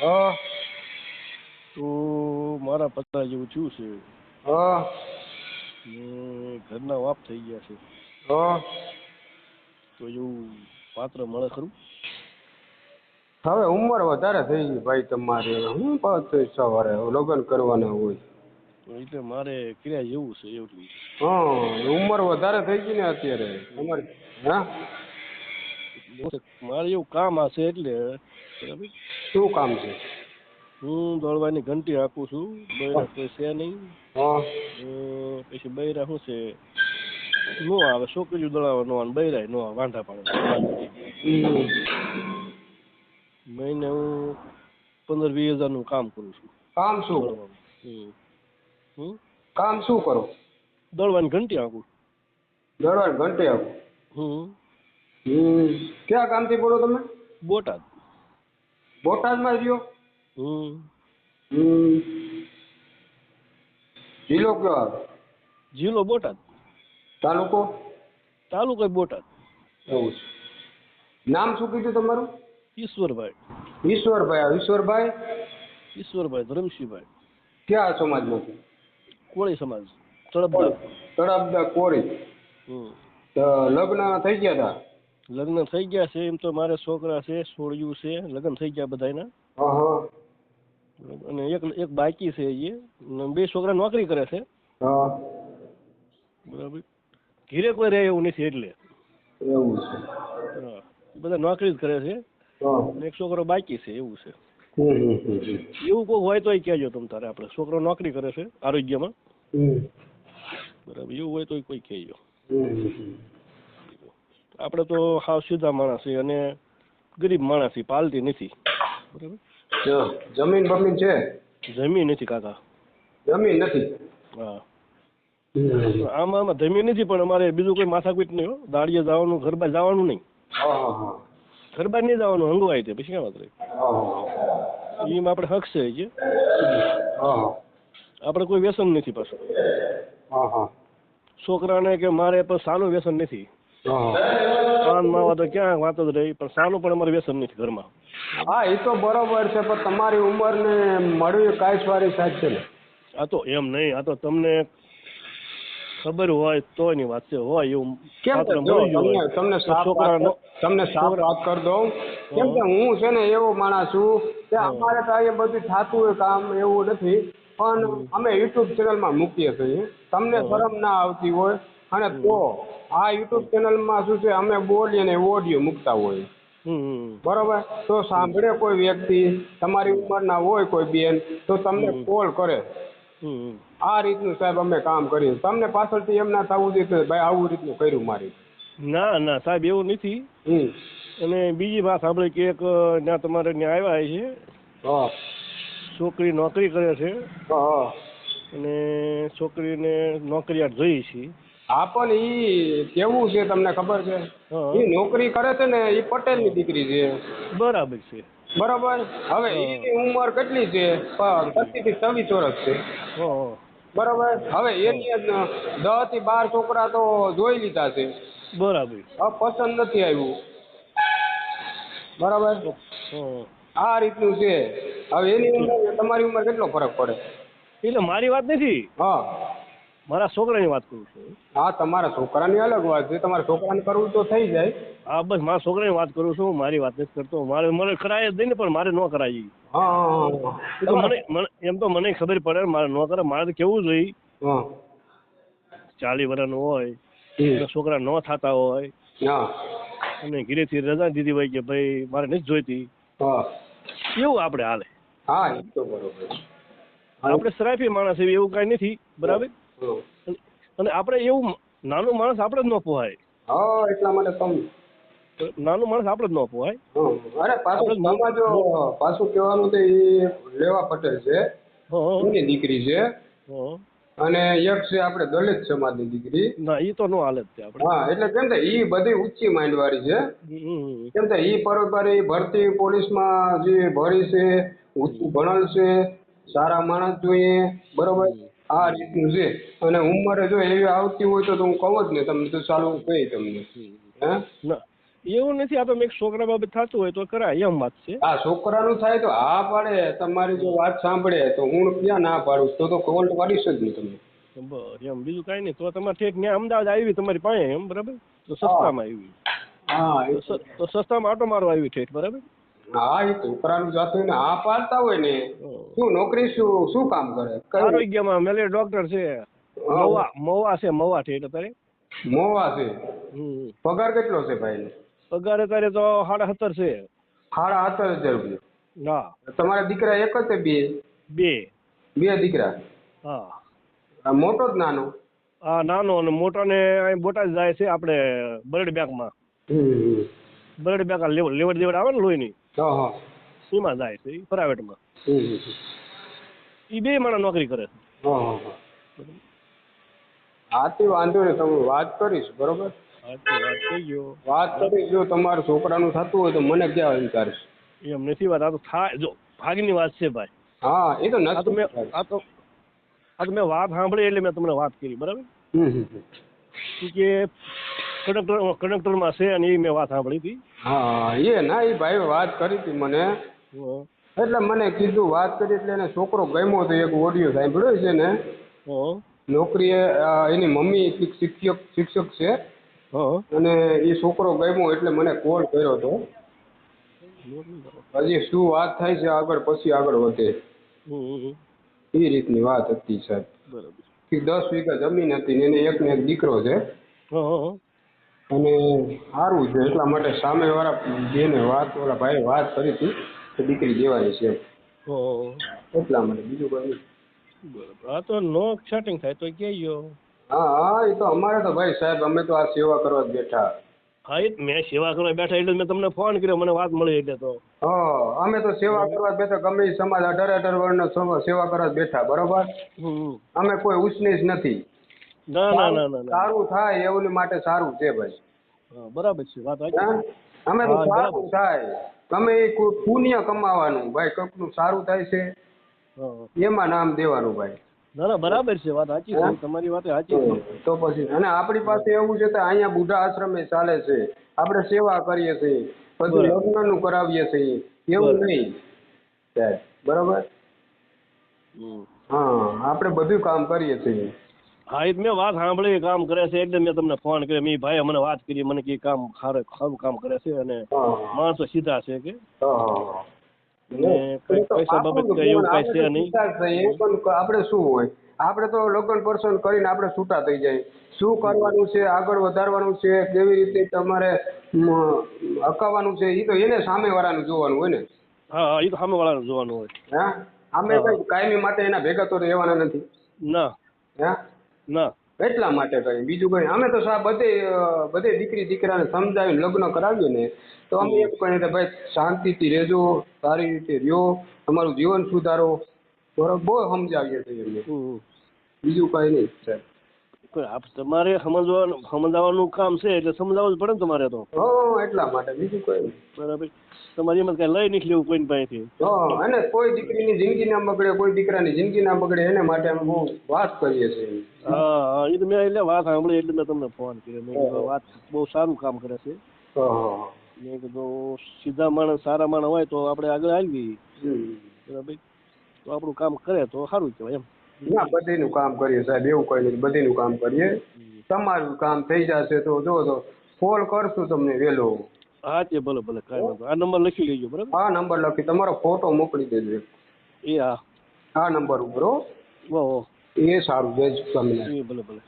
હા. તો મારા પત્તા જેવું થયું છે હા. ને ઘરના વાપ થઈ ગયા છે, હા. તો એવું પાત્ર મળે ખરું? હવે ઉંમર વધારે થઈ ગઈ ભાઈ તમારી, હું પાછું સવારે લગ્ન કરવાના હોય. તો એટલે મારે ક્રિયા જેવું છે એવું. હા, ઉંમર વધારે થઈ ગઈ ને અત્યારે તમારે. હા. મારે એવું કામ હશે એટલે બરાબર. શું કામ છે? હું દોડવાની ઘંટી આપું છું, બૈરા કોઈ છે નહીં. હા. પછી બૈરા શું છે નો આવે, છોકરીઓ દોડાવવા નો આવે, બૈરા નો આવે, વાંઢા પાડે વાત પતી ગઈ. મહિને હું 15-20 હજાર નું કામ કરું છું કામ શું કરો? દોડવાનું. હમ કામ શું કરો? દોડવાની ઘંટી આપું. દરવાજ ઘંટે આવો. હમ ક્યાં કામથી બોલો તમે? બોટાદ. બોટાદમાં રહ્યો? હમ જિલ્લો કયો આવે? જિલ્લો બોટાદ, તાલુકો? તાલુકો બોટાદ. એવું છે. નામ શું કીધું તમારું? ઈશ્વરભાઈ. ઈશ્વરભાઈ. ઈશ્વરભાઈ ઈશ્વરભાઈ ધરમશીભાઈ. ક્યાં સમાજમાંથી? કોળી સમાજ, તળપદા. તળાબદા કોળી. હમ તો લગ્ન થઈ ગયા હતા? લગ્ન થઈ ગયા છે, એમ તો મારે છોકરા છે, છોડ્યું છે, લગ્ન થઈ ગયા બધાયના. હા હા. અને એક બાકી છે, એ 2 છોકરા નોકરી કરે છે. હા. બરાબર. ઘીરે કોઈ રહે એવું નથી એટલે. એવું છે. હા, બધા નોકરી જ કરે છે. હા. અને એક છોકરો બાકી છે એવું છે. હમ. એવું કોઈ હોય તોય કહેજો તમ તારે. આપણે છોકરો નોકરી કરે છે આરોગ્યમાં. બરાબર, એવું હોય તોય કોઈ કહેજો. આપણે તો હાવ સીધા માણસ છે અને ગરીબ માણસ છે, પાલતી નથી. બરાબર. જમીન બમીન છે? જમીન નથી કાકા. જમીન નથી? હા. આમાં જમીન નથી, પણ અમારે બીજું કોઈ માથાકૂટ નહીં હો. દાડિયે જવાનું, ઘર બહાર જવાનું નહીં. હા. ઘર બહાર નહીં જવાનું, હંગવાય તે પછી ક્યાં વાત રહી. એમાં આપણે હક છે જે આપણે કોઈ વ્યસન નથી પાછું. છોકરાને કે મારે પણ સાનું વ્યસન નથી. પાન માવા તો ક્યાં વાત જ રહી, પણ સાનું પણ અમારે વ્યસન નથી ઘરમાં. હા, એ તો બરોબર છે, પણ તમારી ઉંમરને મળવી કાંઈ વારી સાચ છે ને. આ તો એમ નહીં, આ તો તમને ખબર હોય તોની વાત છે. હોય એવું કેમ કે પાત્ર જો મળી ગયું હોય તમને તો છોકરાનો તમને સાફ વાત કરી દઉં. કેમ કે હું છે ને એવો માણસ છું કે અમારે તો અહીંયા બધું થતું હોય કામ, એવું નથી. પણ અમે યુટ્યુબ ચેનલમાં મૂકીએ છીએ. તમને શરમ ના આવતી હોય અને તો આ યુટ્યુબ ચેનલમાં શું છે, અમે બોલીએ ને ઓડિયો મૂકતા હોય. બરોબર. તો સાંભળે કોઈ વ્યક્તિ, તમારી ઉંમરના હોય કોઈ બેન, તો તમને કોલ કરે. આ રીતનું સાહેબ અમે કામ કરીએ. તમને પાછળથી એમ ના થવું જોઈએ કે ભાઈ આવું રીતનું કર્યું મારી. ના ના સાહેબ, એવું નથી. અને બીજી વાત સાંભળી કે એક ત્યાં તમારે ત્યાં આવ્યા છે, છોકરી નોકરી કરે છે અને છોકરીને નોકરીયાત જોઈ છે. હા, પણ ઈ કેવું છે તમને ખબર છે? ઈ નોકરી કરે છે ને, ઈ પટેલની દીકરી છે. બરાબર છે. બરાબર. હવે એની ઉંમર કેટલી છે? 25 થી 26 વર્ષ છે. બરાબર. હવે એની 10 થી 12 છોકરા તો જોઈ લીધા છે. બરાબર. પસંદ નથી આવ્યું. બરાબર. આ રીતનું છે. હવે એની ઉંમર તમારી ઉંમર કેટલો ફરક પડે? એટલે મારી વાત નથી, મારા છોકરાની વાત કરું છું. હા, તમારા છોકરાની અલગ વાત છે. તમારા છોકરાને કરવું તો થઈ જાય. હા, બસ મારા છોકરાની વાત કરું છું, મારી વાત નથી કરતો. મને કરાય જ નહીં ને, પણ મારે ન કરાય. મને એમ તો મને ખબર પડે મારે ન કરે. મારે તો કેવું જોઈએ, 40 વર્ષનું હોય, છોકરા ન થતા હોય અને ઘીરેથી રજા દીધી હોય કે ભાઈ મારે નથી જોઈતી, એવું આપણે હાલે. હા, એ તો બરોબર. આપણે સરાફી માણસ એવું કાંઈ નથી. બરાબર. અને આપણે એવું નાનું માણસ આપણે જ ન પોહાય. હા, એટલા માટે તમે નાનું માણસ આપણે જ ન પોહાય. અરે પાછું કહેવાનું તો એ લેવા પટેલ છે, એની દીકરી છે. અને એક છે આપણે દલિત સમાજની દીકરી. ના, એ તો નો હાલે જ છે આપણે. હા, એટલે કેમ કે ઈ બધી ઊંચી માઇન્ડ વાળી છે. કેમ કે ઈ પરોપરી ભરતી પોલીસમાં જે ભરી છે, ઊંચું ભણેલ છે, સારા માણસ જોઈએ. બરોબર. આ રીતનું છે. અને ઉંમરે જો એવી આવતી હોય તો હું કહું જ ને તમને, તો ચાલુ કહી તમને. એવું નથી, આ તો મેં છોકરા બાબત થતું હોય તો કરાય એમ વાત છે. આ છોકરાનું થાય તો હા પાડે, તમારી જો વાત સાંભળે તો હું ક્યાં ના પાડું, તો કોલ પાડીશ જ નહીં તમે. બસ એમ, બીજું કાંઈ નહીં. તો તમારે ઠેક ત્યાં અમદાવાદ આવી તમારી પાસે એમ, બરાબર? તો સસ્તામાં આવી. હા તો સસ્તામાં આટો મારવા આવી ઠેઠ, બરાબર? હા, એ છોકરાનું જાતું ને હા પાડતા હોય ને. શું નોકરી શું કામ કરે? આરોગ્યમાં મેલે ડોક્ટર છે. મવા છે, મવા ઠેઠ અત્યારે મોવા છે. પગાર કેટલો છે ભાઈ? પગાર અત્યારે તો 17.5 છે. 17,500 રૂપિયા? હા. તમારા દીકરા એક જ છે? બે દીકરા? હા. મોટો જ નાનો? હા, નાનો અને મોટો ને અહીં બોટાદ જાય છે આપણે બ્લડ બેંકમાં. બ્લડ બેંક લેવડ દેવડ આવે ને લોહીની, એમાં જાય છે પ્રાઇવેટમાં. એ બે માણસ નોકરી કરે છે. હા તે વાંધો નહીં, તમે વાત કરીશ બરોબર. વાત થઈ ગયો, વાત કરીશ. જો તમારા છોકરાનું થતું હોય તો મને ક્યાં વિચારીશ. એમ નથી વાત, આ તો થાય જો ભાગની વાત છે ભાઈ. હા એ તો નથી. આ તો મેં વાત સાંભળી એટલે મેં તમને વાત કરી, બરાબર? કે કંડક્ટરમાં છે અને એ મેં વાત સાંભળી હતી. હા એ ના, એ ભાઈ વાત કરી હતી મને, એટલે મને કીધું વાત કરી એટલે એને છોકરો ગમ્યો હતો. એક ઓડિયો સાંભળ્યો છે ને, નોકરીએ એની મમ્મી શિક્ષક છે અને એ છોકરો ગમ્યો એટલે મને કોલ કર્યો હતો. હજી શું વાત થાય છે આગળ, પછી આગળ વધે એ રીતની વાત હતી સાહેબ. બરાબર. 10 વીઘા જમીન હતી ને એને એકને એક દીકરો છે અને સારું છે, એટલા માટે સામેવાળા બેને ઓલા ભાઈએ વાત કરી હતી કે દીકરી દેવાની છે એટલા માટે, બીજું કોઈ નહીં. બરાબર. હા તો નો સેટિંગ થાય તો કહેજો. હા એ તો અમારે તો ભાઈ સાહેબ, અમે તો આ સેવા કરવા જ બેઠા. હા એ મેં સેવા કરવા બેઠા એટલે મેં તમને ફોન કર્યો, મને વાત મળી એટલે તો. અમે તો સેવા કરવા જ બેઠા, ગમે એ સમાજ 18 વર્ણનો સેવા કરવા જ બેઠા, બરોબર? અમે કોઈ ઉચનીચ નથી. ના. સારું થાય એવું માટે સારું છે ભાઈ. બરાબર છે વાત. અમે તો સારું થાય, તમે પુણ્ય કમાવાનું ભાઈ, કોકનું સારું થાય છે એમાં નામ દેવાનું ભાઈ. ના બરાબર છે વાત, સાચી છે તમારી વાત, સાચી છે. તો પછી અને આપણી પાસે એવું છે કે અહીંયા બુઢા આશ્રમે ચાલે છે, આપણે સેવા કરીએ છીએ, બધું લગ્નનું કરાવીએ છીએ, એવું નહીં સાહેબ, બરોબર? હા આપણે બધું કામ કરીએ છીએ. હા એ મેં વાત સાંભળી, કામ કરે છે એટલે મેં તમને ફોન કર્યો. મેં ભાઈ મને વાત કરી, મને કે કામ સારું કામ કરે છે અને માણસો સીધા છે કે પૈસા બાબત એવું કઈ છે નહીં. આપણે શું હોય, આપણે તો લગ્ન પર્સન કરીને આપણે છૂટા થઈ જાય. શું કરવાનું છે, આગળ વધારવાનું છે, કેવી રીતે તમારે અકાવવાનું છે, એ તો એને સામેવાળાનું જોવાનું હોય ને. હા એ તો સામેવાળાનું જોવાનું હોય. હા અમે કઈ કાયમી માટે એના ભેગા તો રહેવાના નથી. ના એટલા માટે કઈ બીજું કઈ. અમે તો બધે દીકરી દીકરાને સમજાવીને લગ્ન કરાવીએ ને તો અમે એમ કહીએ કે ભાઈ શાંતિથી રહેજો, સારી રીતે રહ્યો, તમારું જીવન સુધારો, બરોબર? બહુ સમજાવીએ છીએ એમને, બીજું કઈ નહીં સાહેબ. તમારે સમજાવવાનું કામ છે એટલે સમજાવવું જ પડે ને તમારે તો. એટલા માટે, બીજું કઈ નહીં. બરાબર. તમારે એમાં કઈ લઈ નથી લેવું કોઈની પાસેથી. અને કોઈ દીકરીની જિંદગી ના બગડે, કોઈ દીકરાની જિંદગી ના બગડે, એને માટે અમે બહુ વાત કરીએ છીએ. હા એ તો મેં એટલે વાત સાંભળી એટલે મેં તમને ફોન કર્યો. મેં કીધું વાત બહુ સારું કામ કરે છે. મેં કીધું સીધા માણસ, સારા માણસ હોય તો આપણે આગળ આવી, બરાબર? તો આપણું કામ કરે તો સારું કહેવાય એમ. ના બધીનું કામ કરીએ સાહેબ, એવું કઈ નથી, બધીનું કામ કરીએ. તમારું કામ થઈ જશે તો જો તો કોલ કરશું તમને વહેલો. હા તે ભલે કાંઈ વાંધો. આ નંબર લખી લેજો, બરાબર? હા નંબર લખી, તમારો ફોટો મોકલી દેજો. એ હા આ નંબર ઉપર. એ સારું, જય સ્વામિનારાયણ. ભલે.